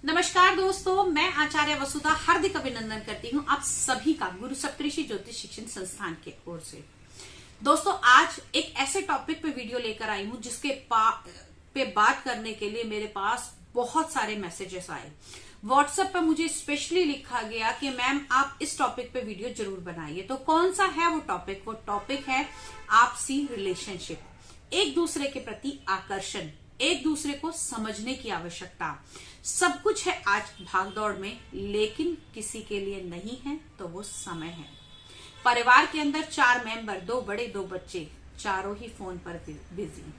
नमस्कार दोस्तों, मैं आचार्य वसुधा हार्दिक अभिनंदन करती हूँ आप सभी का गुरु सप्तऋषि ज्योतिष शिक्षण संस्थान के ओर से। दोस्तों, आज एक ऐसे टॉपिक पे वीडियो लेकर आई हूँ जिसके पे बात करने के लिए मेरे पास बहुत सारे मैसेजेस आए। व्हाट्सएप पे मुझे स्पेशली लिखा गया कि मैम आप इस टॉपिक पे वीडियो जरूर बनाइए। तो कौन सा है वो टॉपिक? वो टॉपिक है आपसी रिलेशनशिप, एक दूसरे के प्रति आकर्षण, एक दूसरे को समझने की आवश्यकता। सब कुछ है आज भागदौड़ में, लेकिन किसी के लिए नहीं है तो वो समय है। परिवार के अंदर 4 मेंबर, 2 बड़े 2 बच्चे, चारों ही फोन पर बिजी।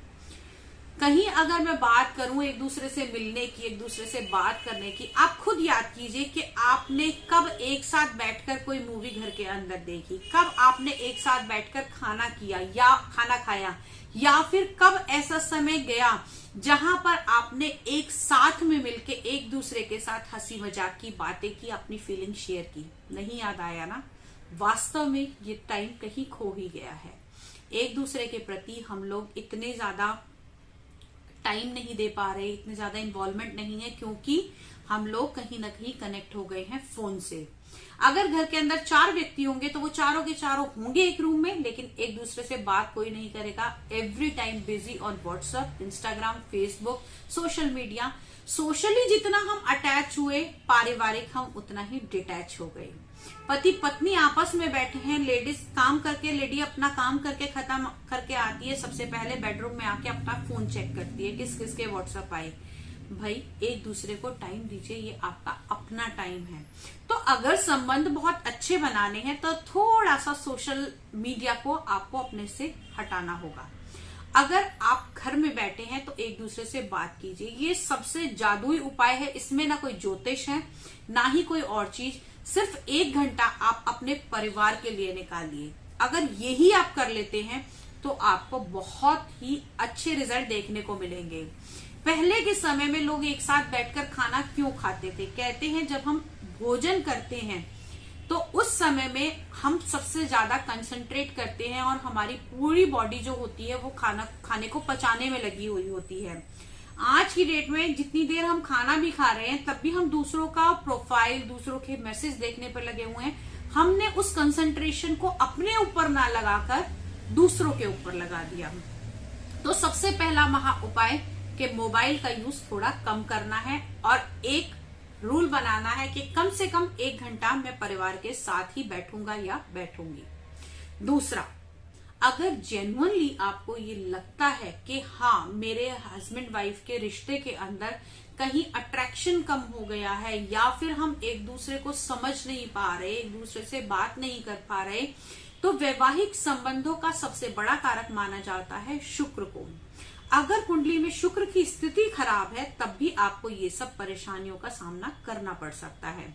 कहीं अगर मैं बात करूं एक दूसरे से मिलने की, एक दूसरे से बात करने की, आप खुद याद कीजिए कि आपने कब एक साथ बैठकर कोई मूवी घर के अंदर देखी, कब आपने एक साथ बैठकर खाना किया या खाना खाया, या फिर कब ऐसा समय गया जहां पर आपने एक साथ में मिलके एक दूसरे के साथ हंसी मजाक की बातें की, अपनी फीलिंग शेयर की। नहीं याद आया ना? वास्तव में ये टाइम कहीं खो ही गया है। एक दूसरे के प्रति हम लोग इतने ज्यादा टाइम नहीं दे पा रहे, इतने ज्यादा इन्वॉल्वमेंट नहीं है, क्योंकि हम लोग कहीं ना कहीं कनेक्ट हो गए हैं फोन से। अगर घर के अंदर 4 व्यक्ति होंगे तो वो चारों के चारों होंगे एक रूम में, लेकिन एक दूसरे से बात कोई नहीं करेगा। Every time busy on WhatsApp, Instagram, Facebook, social media. Socially जितना हम अटैच हुए, पारिवारिक हम उतना ही डिटैच हो गए। पति पत्नी आपस में बैठे हैं, लेडी अपना काम करके खत्म करके आती है, सबसे पहले बेडरूम में आके अपना फोन चेक करती है किस किस के व्हाट्सएप आए। भाई, एक दूसरे को टाइम दीजिए, ये आपका अपना टाइम है। तो अगर संबंध बहुत अच्छे बनाने हैं तो थोड़ा सा सोशल मीडिया को आपको अपने से हटाना होगा। अगर आप घर में बैठे हैं तो एक दूसरे से बात कीजिए। ये सबसे जादुई उपाय है, इसमें ना कोई ज्योतिष है ना ही कोई और चीज। सिर्फ 1 घंटा आप अपने परिवार के लिए निकालिए। अगर यही आप कर लेते हैं तो आपको बहुत ही अच्छे रिजल्ट देखने को मिलेंगे। पहले के समय में लोग एक साथ बैठकर खाना क्यों खाते थे? कहते हैं जब हम भोजन करते हैं तो उस समय में हम सबसे ज्यादा कंसंट्रेट करते हैं और हमारी पूरी बॉडी जो होती है वो खाने को पचाने में लगी हुई होती है। आज की डेट में जितनी देर हम खाना भी खा रहे हैं तब भी हम दूसरों का प्रोफाइल, दूसरों के मैसेज देखने पर लगे हुए हैं। हमने उस कंसंट्रेशन को अपने ऊपर ना लगाकर दूसरों के ऊपर लगा दिया। तो सबसे पहला महा उपाय कि मोबाइल का यूज थोड़ा कम करना है और एक रूल बनाना है कि कम से कम 1 घंटा मैं परिवार के साथ ही बैठूंगा या बैठूंगी। दूसरा, अगर जेन्युइनली आपको ये लगता है कि हाँ, मेरे हस्बैंड वाइफ के रिश्ते के अंदर कहीं अट्रैक्शन कम हो गया है, या फिर हम एक दूसरे को समझ नहीं पा रहे, एक दूसरे से बात नहीं कर पा रहे, तो वैवाहिक संबंधों का सबसे बड़ा कारक माना जाता है शुक्र को। अगर कुंडली में शुक्र की स्थिति खराब है तब भी आपको ये सब परेशानियों का सामना करना पड़ सकता है।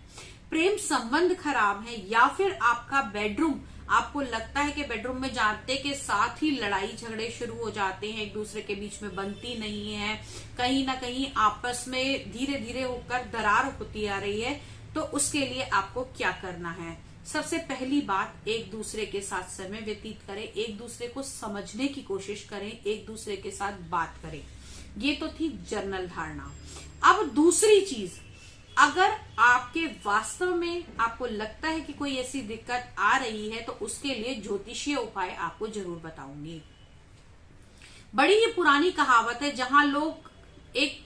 प्रेम संबंध खराब है, या फिर आपका बेडरूम, आपको लगता है कि बेडरूम में जाते के साथ ही लड़ाई झगड़े शुरू हो जाते हैं, एक दूसरे के बीच में बनती नहीं है, कहीं ना कहीं आपस में धीरे धीरे होकर दरार होती आ रही है, तो उसके लिए आपको क्या करना है? सबसे पहली बात, एक दूसरे के साथ समय व्यतीत करें, एक दूसरे को समझने की कोशिश करें, एक दूसरे के साथ बात करें। ये तो थी जनरल धारणा। अब दूसरी चीज, अगर आपके वास्तव में आपको लगता है कि कोई ऐसी दिक्कत आ रही है तो उसके लिए ज्योतिषीय उपाय आपको जरूर बताऊंगी। बड़ी ही पुरानी कहावत है, जहां लोग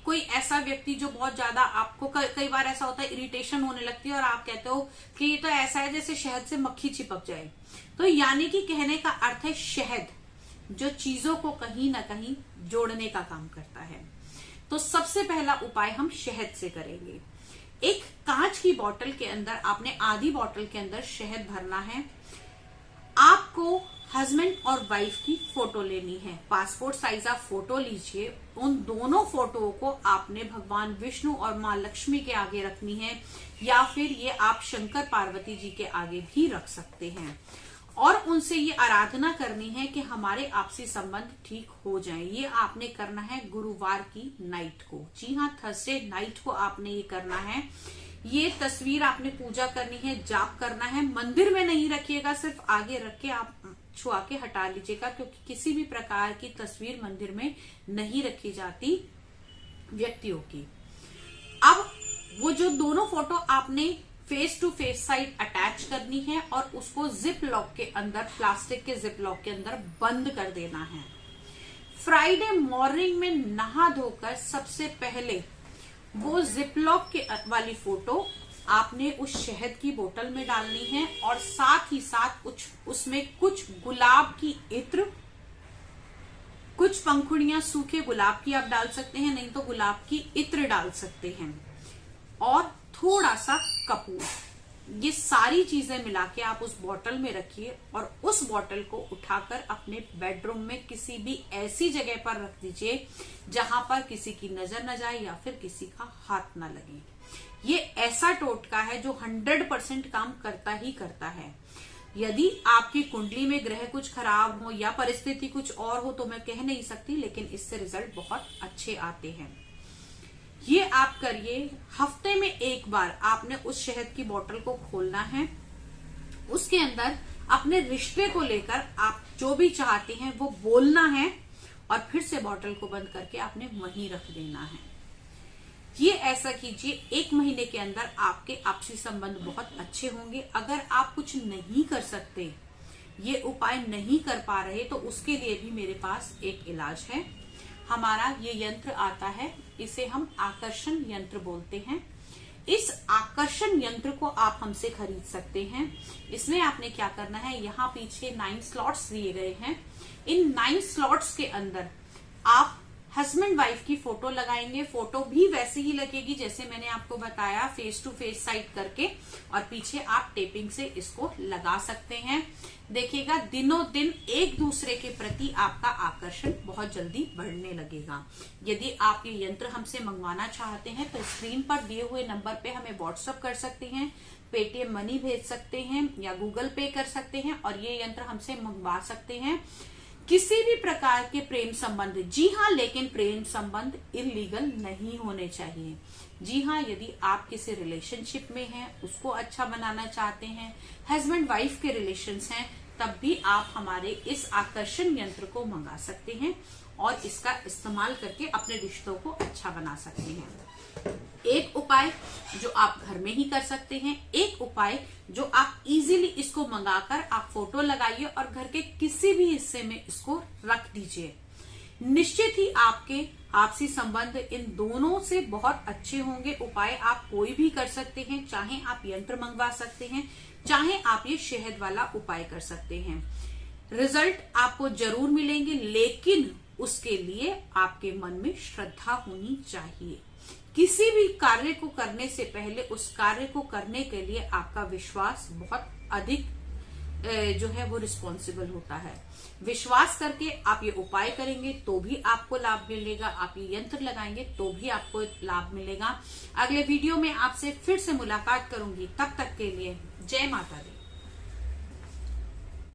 कोई ऐसा व्यक्ति जो बहुत ज्यादा, आपको कई बार ऐसा होता है इरिटेशन होने लगती है और आप कहते हो कि ये तो ऐसा है जैसे शहद से मक्खी चिपक जाए। तो यानी कि कहने का अर्थ है शहद, जो चीजों को कहीं ना कहीं जोड़ने का काम करता है। तो सबसे पहला उपाय हम शहद से करेंगे। एक कांच की बोतल के अंदर आपने आधी बोतल के अंदर शहद भरना है। आपको हस्बैंड और वाइफ की फोटो लेनी है, पासपोर्ट साइज आप फोटो लीजिए। उन दोनों फोटो को आपने भगवान विष्णु और मां लक्ष्मी के आगे रखनी है, या फिर ये आप शंकर पार्वती जी के आगे भी रख सकते हैं, और उनसे ये आराधना करनी है कि हमारे आपसी संबंध ठीक हो जाएं। ये आपने करना है गुरुवार की नाइट को। जी हाँ, थर्सडे नाइट को आपने ये करना है। ये तस्वीर आपने पूजा करनी है, जाप करना है। मंदिर में नहीं रखिएगा, सिर्फ आगे रख के आप छुआ के हटा लीजिएगा, क्योंकि किसी भी प्रकार की तस्वीर मंदिर में नहीं रखी जाती व्यक्तियों की। अब वो जो दोनों फोटो आपने face to face side attach करनी है और उसको जिप लॉक के अंदर, प्लास्टिक के जिप लॉक के अंदर बंद कर देना है। फ्राइडे मॉर्निंग में नहा धोकर सबसे पहले वो जिप लॉक के वाली फोटो आपने उस शहद की बोतल में डालनी है और साथ ही साथ उसमें कुछ गुलाब की इत्र, कुछ पंखुड़ियां सूखे गुलाब की आप डाल सकते हैं, नहीं तो गुलाब की इत्र डाल सकते हैं, और थोड़ा सा कपूर। ये सारी चीजें मिला के आप उस बोतल में रखिए और उस बोतल को उठाकर अपने बेडरूम में किसी भी ऐसी जगह पर रख दीजिए जहां पर किसी की नजर न जाए या फिर किसी का हाथ न लगे। ये ऐसा टोटका है जो 100% काम करता ही करता है। यदि आपकी कुंडली में ग्रह कुछ खराब हो या परिस्थिति कुछ और हो तो मैं कह नहीं सकती, लेकिन इससे रिजल्ट बहुत अच्छे आते हैं। ये आप करिए। हफ्ते में एक बार आपने उस शहद की बोतल को खोलना है, उसके अंदर अपने रिश्ते को लेकर आप जो भी चाहते हैं वो बोलना है और फिर से बोतल को बंद करके आपने वहीं रख देना है। ये ऐसा कीजिए, 1 महीने के अंदर आपके आपसी संबंध बहुत अच्छे होंगे। अगर आप कुछ नहीं कर सकते, ये उपाय नहीं कर पा रहे, तो उसके लिए भी मेरे पास एक इलाज है। हमारा ये यंत्र आता है, इसे हम आकर्षण यंत्र बोलते हैं। इस आकर्षण यंत्र को आप हमसे खरीद सकते हैं। इसमें आपने क्या करना है, यहाँ पीछे 9 स्लॉट्स दिए गए हैं। इन 9 स्लॉट्स के अंदर आप हस्बैंड वाइफ की फोटो लगाएंगे। फोटो भी वैसे ही लगेगी जैसे मैंने आपको बताया, फेस टू फेस साइड करके, और पीछे आप टेपिंग से इसको लगा सकते हैं। देखिएगा दिनों दिन एक दूसरे के प्रति आपका आकर्षण बहुत जल्दी बढ़ने लगेगा। यदि आप ये यंत्र हमसे मंगवाना चाहते हैं तो स्क्रीन पर दिए हुए नंबर पे हमें व्हाट्सएप कर सकते हैं, पेटीएम मनी भेज सकते हैं या गूगल पे कर सकते हैं और ये यंत्र हमसे मंगवा सकते हैं। किसी भी प्रकार के प्रेम संबंध, जी हाँ, लेकिन प्रेम संबंध इलीगल नहीं होने चाहिए। जी हाँ, यदि आप किसी रिलेशनशिप में हैं, उसको अच्छा बनाना चाहते हैं, हस्बैंड वाइफ के रिलेशंस हैं, तब भी आप हमारे इस आकर्षण यंत्र को मंगा सकते हैं और इसका इस्तेमाल करके अपने रिश्तों को अच्छा बना सकते हैं। एक उपाय जो आप घर में ही कर सकते हैं, एक उपाय जो आप इजीली इसको मंगाकर आप फोटो लगाइए और घर के किसी भी हिस्से में इसको रख दीजिए। निश्चित ही आपके आपसी संबंध इन दोनों से बहुत अच्छे होंगे। उपाय आप कोई भी कर सकते हैं, चाहे आप यंत्र मंगवा सकते हैं, चाहे आप ये शहद वाला उपाय कर सकते हैं। रिजल्ट आपको जरूर मिलेंगे, लेकिन उसके लिए आपके मन में श्रद्धा होनी चाहिए। किसी भी कार्य को करने से पहले उस कार्य को करने के लिए आपका विश्वास बहुत अधिक जो है वो रिस्पॉन्सिबल होता है। विश्वास करके आप ये उपाय करेंगे तो भी आपको लाभ मिलेगा, आप ये यंत्र लगाएंगे तो भी आपको लाभ मिलेगा। अगले वीडियो में आपसे फिर से मुलाकात करूंगी, तब तक के लिए जय माता दी।